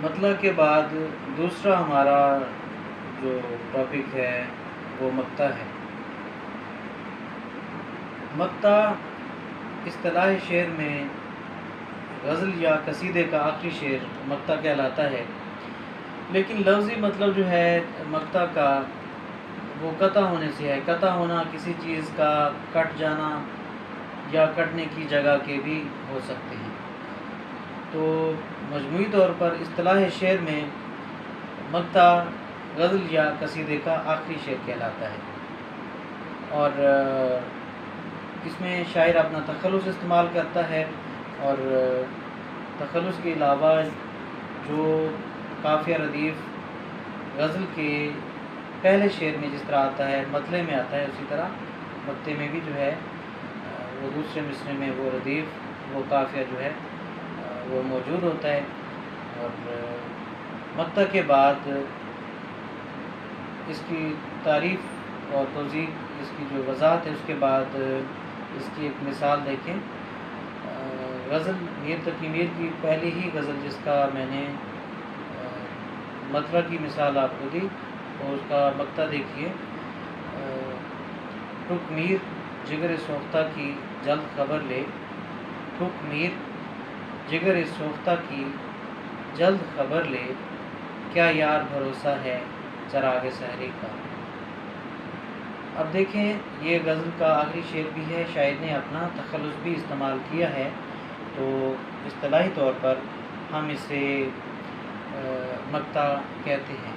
مطلع کے بعد دوسرا ہمارا جو ٹاپک ہے وہ مقطع ہے۔ مقطع اصطلاح شعر میں غزل یا قصیدے کا آخری شعر مقطع کہلاتا ہے، لیکن لفظی مطلب جو ہے مقطع کا وہ قطع ہونے سے ہے۔ قطع ہونا کسی چیز کا کٹ جانا یا کٹنے کی جگہ کے بھی ہو سکتے ہیں۔ تو مجموعی طور پر اصطلاح شعر میں مقطع غزل یا قصیدے کا آخری شعر کہلاتا ہے، اور اس میں شاعر اپنا تخلص استعمال کرتا ہے، اور تخلص کے علاوہ جو قافیہ ردیف غزل کے پہلے شعر میں جس طرح آتا ہے مطلع میں آتا ہے، اسی طرح مقطع میں بھی جو ہے وہ دوسرے مصرع میں وہ ردیف وہ قافیہ جو ہے وہ موجود ہوتا ہے۔ اور مقطع کے بعد اس کی تعریف اور توضیح، اس کی جو وضاحت ہے، اس کے بعد اس کی ایک مثال دیکھیں۔ غزل میر تقی میر کی پہلی ہی غزل جس کا میں نے مطلع کی مثال آپ کو دی، اور اس کا مقطع دیکھیے۔ ٹک میر جگر سوختہ کی جلد خبر لے، ٹک میر جگر سوختہ کی جلد خبر لے، کیا یار بھروسہ ہے چراغ سحری کا۔ اب دیکھیں یہ غزل کا آخری شعر بھی ہے، شاعر نے اپنا تخلص بھی استعمال کیا ہے، تو اصطلاحی طور پر ہم اسے مقطع کہتے ہیں۔